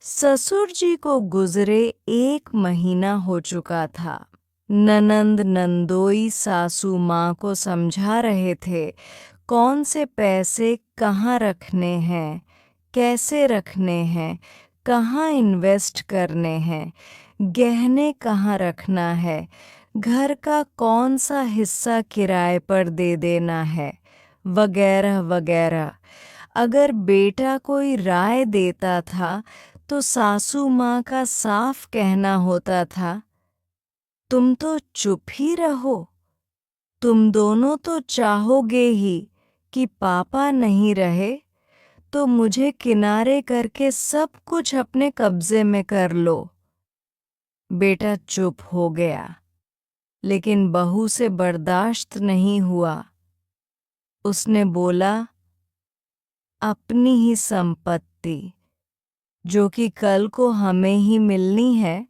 ससुर जी को गुजरे 1 महीना हो चुका था। ननंद नंदोई सासू माँ को समझा रहे थे कौन से पैसे कहाँ रखने हैं, कैसे रखने हैं, कहाँ इन्वेस्ट करने हैं, गहने कहाँ रखना है, घर का कौन सा हिस्सा किराए पर दे देना है, वगैरह वगैरह। अगर बेटा कोई राय देता था तो सासू माँ का साफ कहना होता था, तुम तो चुप ही रहो। तुम दोनों तो चाहोगे ही कि पापा नहीं रहे तो मुझे किनारे करके सब कुछ अपने कब्जे में कर लो। बेटा चुप हो गया, लेकिन बहू से बर्दाश्त नहीं हुआ। उसने बोला, अपनी ही संपत्ति जो कि कल को हमें ही मिलनी है,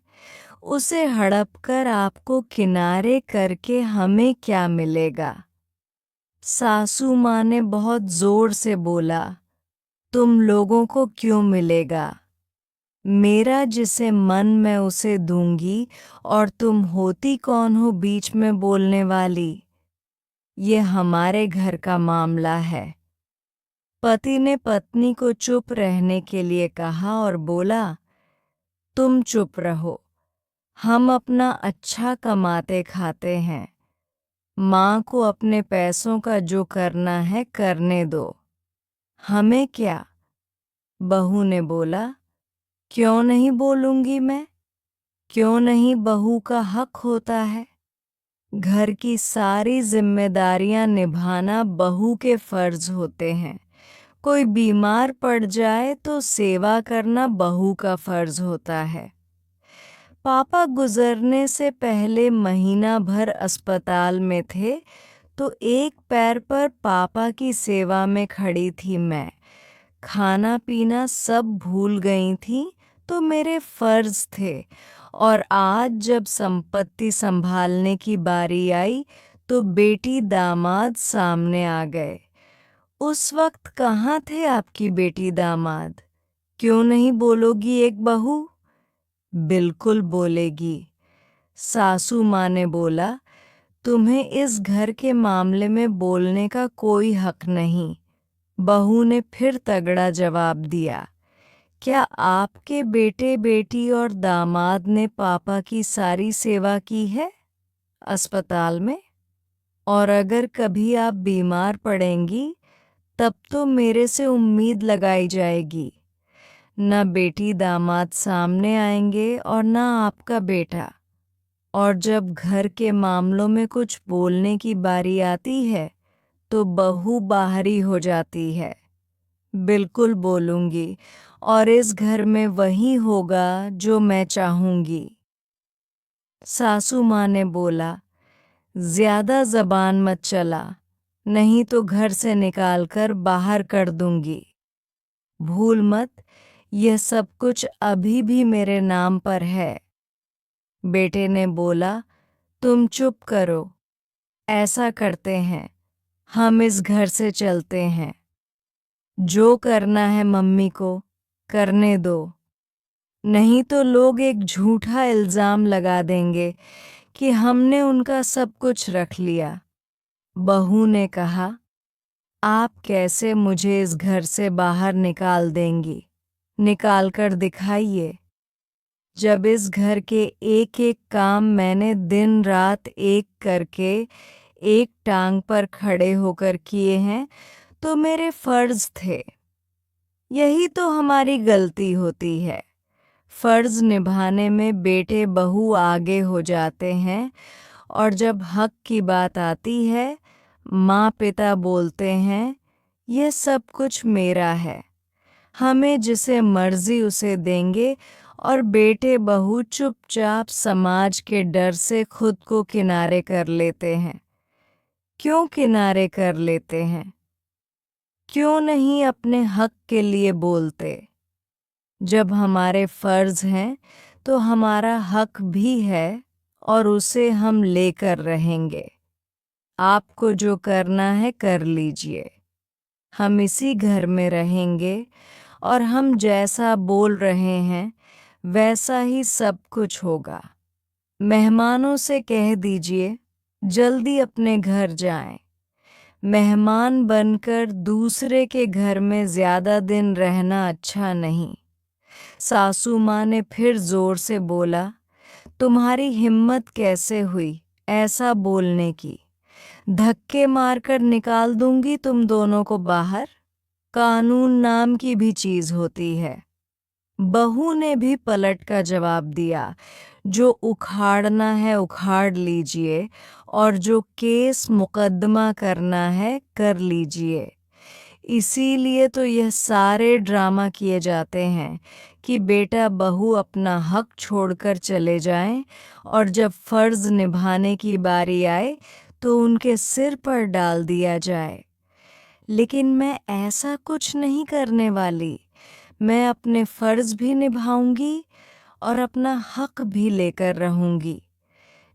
उसे हड़प कर आपको किनारे करके हमें क्या मिलेगा। सासू माँ ने बहुत जोर से बोला, तुम लोगों को क्यों मिलेगा? मेरा जिसे मन मैं उसे दूंगी, और तुम होती कौन हो बीच में बोलने वाली? ये हमारे घर का मामला है। पति ने पत्नी को चुप रहने के लिए कहा और बोला, तुम चुप रहो, हम अपना अच्छा कमाते खाते हैं। माँ को अपने पैसों का जो करना है करने दो, हमें क्या। बहू ने बोला, क्यों नहीं बोलूंगी मैं? क्यों नहीं? बहू का हक होता है। घर की सारी जिम्मेदारियां निभाना बहू के फर्ज होते हैं। कोई बीमार पड़ जाए तो सेवा करना बहू का फर्ज होता है। पापा गुजरने से पहले महीना भर अस्पताल में थे, तो एक पैर पर पापा की सेवा में खड़ी थी मैं। खाना पीना सब भूल गई थी, तो मेरे फर्ज थे। और आज जब संपत्ति संभालने की बारी आई तो बेटी दामाद सामने आ गए। उस वक्त कहाँ थे आपकी बेटी दामाद? क्यों नहीं बोलोगी एक बहू? बिल्कुल बोलेगी। सासू माँ ने बोला, तुम्हें इस घर के मामले में बोलने का कोई हक नहीं। बहू ने फिर तगड़ा जवाब दिया, क्या आपके बेटे बेटी और दामाद ने पापा की सारी सेवा की है अस्पताल में? और अगर कभी आप बीमार पड़ेंगी तब तो मेरे से उम्मीद लगाई जाएगी। न बेटी दामाद सामने आएंगे और न आपका बेटा। और जब घर के मामलों में कुछ बोलने की बारी आती है तो बहू बाहरी हो जाती है। बिल्कुल बोलूंगी, और इस घर में वही होगा जो मैं चाहूंगी। सासू माँ ने बोला, ज्यादा जबान मत चला, नहीं तो घर से निकालकर बाहर कर दूंगी। भूल मत, यह सब कुछ अभी भी मेरे नाम पर है। बेटे ने बोला, तुम चुप करो। ऐसा करते हैं, हम इस घर से चलते हैं। जो करना है मम्मी को करने दो, नहीं तो लोग एक झूठा इल्जाम लगा देंगे कि हमने उनका सब कुछ रख लिया। बहू ने कहा, आप कैसे मुझे इस घर से बाहर निकाल देंगी? निकाल कर दिखाइए। जब इस घर के एक एक काम मैंने दिन रात एक करके एक टांग पर खड़े होकर किए हैं तो मेरे फर्ज थे। यही तो हमारी गलती होती है। फर्ज निभाने में बेटे बहू आगे हो जाते हैं, और जब हक की बात आती है माँ पिता बोलते हैं, यह सब कुछ मेरा है, हमें जिसे मर्जी उसे देंगे। और बेटे बहू चुपचाप समाज के डर से खुद को किनारे कर लेते हैं। क्यों किनारे कर लेते हैं? क्यों नहीं अपने हक के लिए बोलते? जब हमारे फर्ज हैं तो हमारा हक भी है, और उसे हम लेकर रहेंगे। आपको जो करना है कर लीजिए। हम इसी घर में रहेंगे, और हम जैसा बोल रहे हैं वैसा ही सब कुछ होगा। मेहमानों से कह दीजिए जल्दी अपने घर जाएं। मेहमान बनकर दूसरे के घर में ज्यादा दिन रहना अच्छा नहीं। सासू माँ ने फिर जोर से बोला, तुम्हारी हिम्मत कैसे हुई ऐसा बोलने की? धक्के मारकर निकाल दूंगी तुम दोनों को बाहर। कानून नाम की भी चीज होती है। बहू ने भी पलट का जवाब दिया, जो उखाड़ना है उखाड़ लीजिए और जो केस मुकदमा करना है कर लीजिए। इसीलिए तो यह सारे ड्रामा किए जाते हैं कि बेटा बहू अपना हक छोड़कर चले जाएं और जब फर्ज निभाने की बारी आए तो उनके सिर पर डाल दिया जाए। लेकिन मैं ऐसा कुछ नहीं करने वाली। मैं अपने फर्ज भी निभाऊंगी और अपना हक भी लेकर रहूंगी।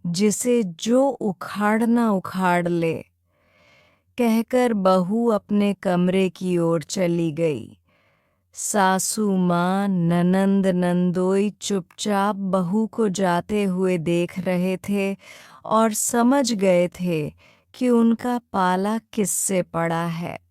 जिसे जो उखाड़ना उखाड़ ले, कहकर बहू अपने कमरे की ओर चली गई। सासू माँ ननंद नंदोई चुपचाप बहू को जाते हुए देख रहे थे और समझ गए थे कि उनका पाला किससे पड़ा है।